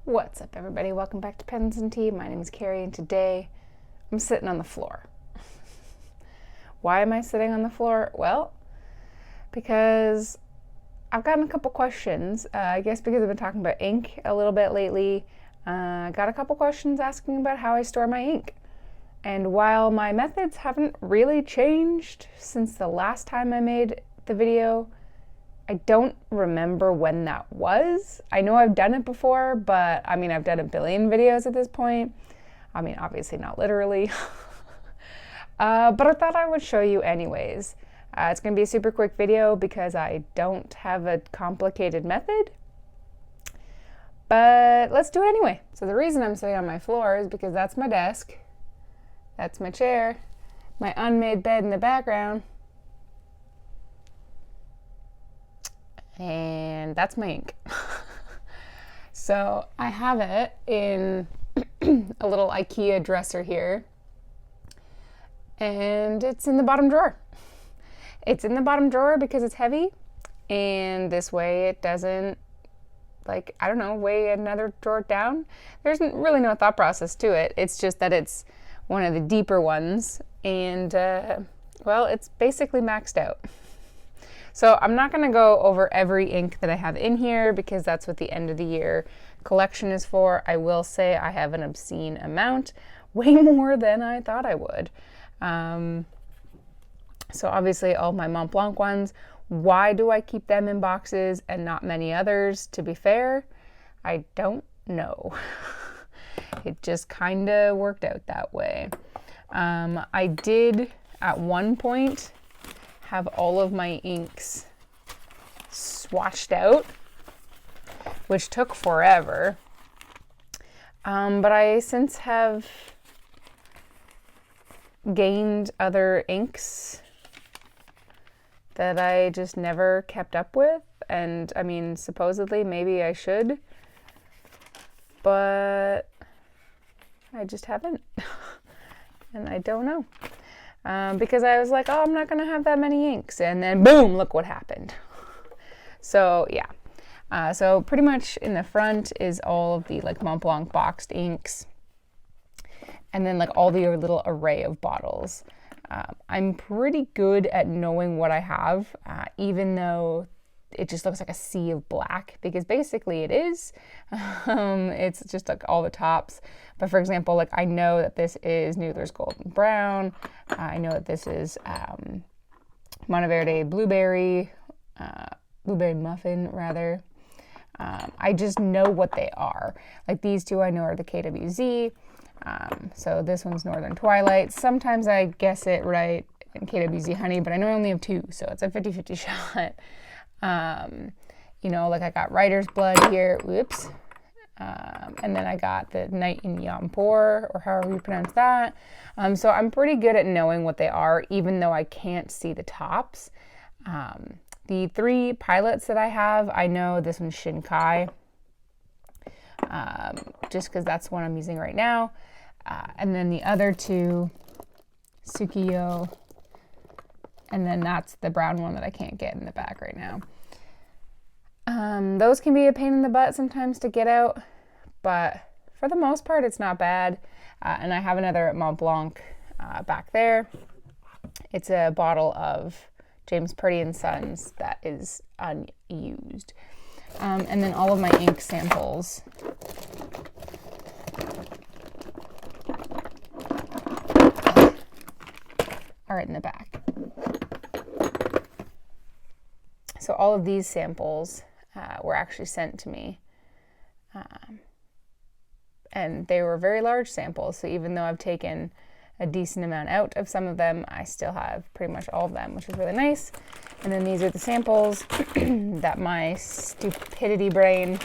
What's up, everybody? Welcome back to Pens and Tea. My name is Carrie, and today I'm sitting on the floor. Why am I sitting on the floor? Well, because I've gotten a couple questions. I guess because I've been talking about ink a little bit lately. Got a couple questions asking about how I store my ink. And while my methods haven't really changed since the last time I made the video, I don't remember when that was. I know I've done it before, but I've done a billion videos at this point. Obviously not literally. But I thought I would show you anyways. It's going to be a super quick video because I don't have a complicated method. But let's do it anyway. So the reason I'm sitting on my floor is because that's my desk. That's my chair. My unmade bed in the background. And that's my ink. So I have it in a little IKEA dresser here. And it's in the bottom drawer. It's in the bottom drawer because it's heavy. And this way it doesn't, weigh another drawer down. There's really no thought process to it. It's just that it's one of the deeper ones. And, it's basically maxed out. So I'm not going to go over every ink that I have in here because that's what the end of the year collection is for. I will say I have an obscene amount, way more than I thought I would. So obviously all my Mont Blanc ones. Why do I keep them in boxes and not many others? To be fair, I don't know. It just kind of worked out that way. I did at one point have all of my inks swatched out, which took forever. But I since have gained other inks that I just never kept up with. And supposedly maybe I should, but I just haven't. And I don't know. Because I was like, I'm not going to have that many inks. And then boom, look what happened. So yeah. So pretty much in the front is all of the Mont Blanc boxed inks. And then all the little array of bottles. I'm pretty good at knowing what I have, even though it just looks like a sea of black, because basically it is. It's just all the tops. But for example, I know that this is Noodler's Golden Brown. I know that this is Monteverde Blueberry, Blueberry Muffin rather. I just know what they are. These two I know are the KWZ. So this one's Northern Twilight. Sometimes I guess it right in KWZ Honey, but I know I only have two, so it's a 50-50 shot. I got Writer's Blood here, whoops. And then I got the Night in Yom Pour, or however you pronounce that. So I'm pretty good at knowing what they are, even though I can't see the tops. The three pilots that I have, I know this one's Shinkai, just because that's one I'm using right now. And then the other two, Tsukiyo, and then that's the brown one that I can't get in the bag right now. Those can be a pain in the butt sometimes to get out, but for the most part, it's not bad. And I have another Mont Blanc back there. It's a bottle of James Purdy & Sons that is unused. And then all of my ink samples are right in the back. So all of these samples were actually sent to me. And they were very large samples. So even though I've taken a decent amount out of some of them, I still have pretty much all of them, which is really nice. And then these are the samples that my stupidity brain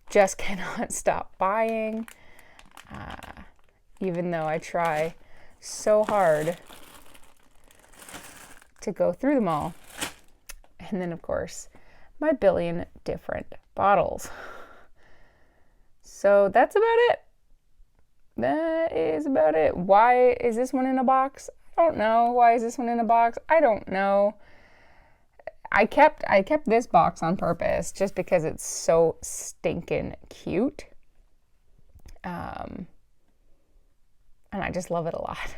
just cannot stop buying. Even though I try so hard to go through them all. And then, of course, my billion different bottles. So that's about it. That is about it. Why is this one in a box? I don't know. Why is this one in a box? I don't know. I kept this box on purpose just because it's so stinking cute. And I just love it a lot.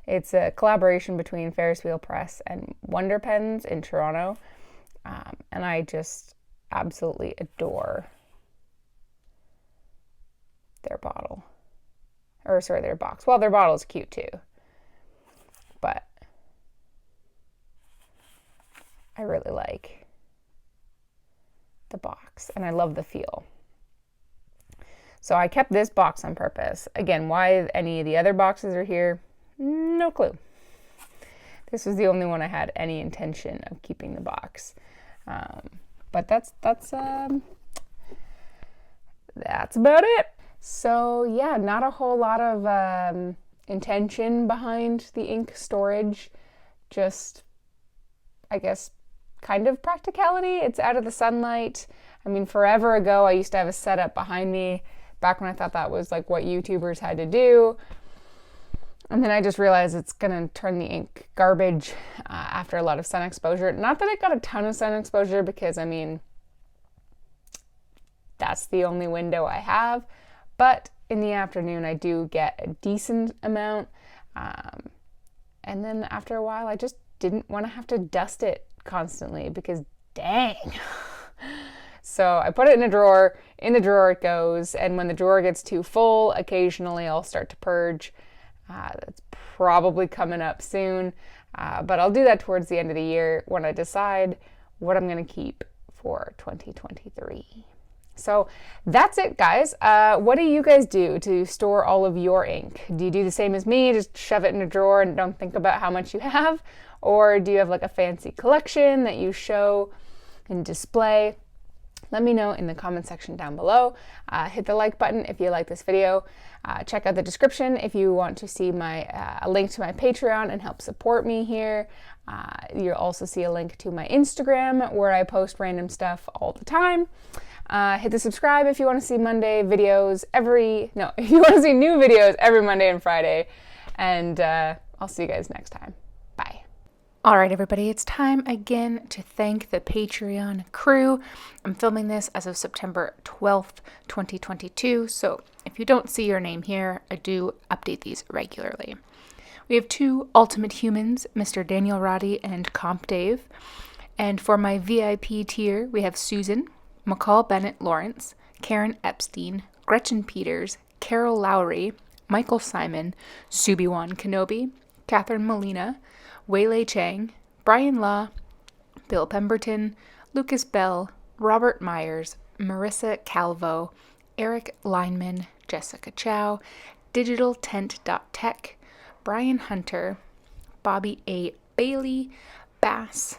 It's a collaboration between Ferris Wheel Press and Wonder Pens in Toronto. And I just absolutely adore their bottle. Or sorry, their box. Well, their bottle is cute too. But I really like the box and I love the feel. So I kept this box on purpose. Again, why any of the other boxes are here, no clue. This was the only one I had any intention of keeping the box. But that's about it. So yeah, not a whole lot of intention behind the ink storage. Just, I guess, kind of practicality. It's out of the sunlight. I mean, forever ago, I used to have a setup behind me back when I thought that was like what YouTubers had to do. And then I just realized it's going to turn the ink garbage after a lot of sun exposure. Not that it got a ton of sun exposure because, I mean, that's the only window I have. But in the afternoon, I do get a decent amount. And then after a while, I just didn't want to have to dust it constantly because dang. So I put it in a drawer. In the drawer it goes. And when the drawer gets too full, occasionally I'll start to purge. That's probably coming up soon. But I'll do that towards the end of the year when I decide what I'm going to keep for 2023. So that's it, guys. What do you guys do to store all of your ink? Do you do the same as me, just shove it in a drawer and don't think about how much you have? Or do you have like a fancy collection that you show and display? Let me know in the comment section down below. Hit the like button if you like this video. Check out the description if you want to see a link to my Patreon and help support me here. You'll also see a link to my Instagram where I post random stuff all the time. Hit the subscribe if you want to see Monday videos if you want to see new videos every Monday and Friday. And I'll see you guys next time. Bye. All right, everybody, it's time again to thank the Patreon crew. I'm filming this as of September 12th, 2022. So if you don't see your name here, I do update these regularly. We have two ultimate humans, Mr. Daniel Roddy and Comp Dave. And for my VIP tier, we have Susan, McCall Bennett Lawrence, Karen Epstein, Gretchen Peters, Carol Lowry, Michael Simon, Subiwan Kenobi, Catherine Molina, Waylay Chang, Brian Law, Bill Pemberton, Lucas Bell, Robert Myers, Marissa Calvo, Eric Lineman, Jessica Chow, DigitalTent.tech, Brian Hunter, Bobby A. Bailey, Bass,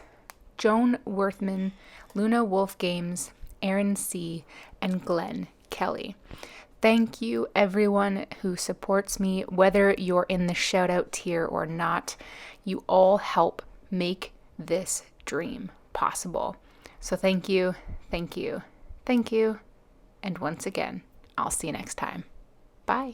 Joan Worthman, Luna Wolf Games, Aaron C., and Glenn Kelly. Thank you, everyone who supports me, whether you're in the shout-out tier or not. You all help make this dream possible. So thank you, thank you, thank you. And once again, I'll see you next time. Bye.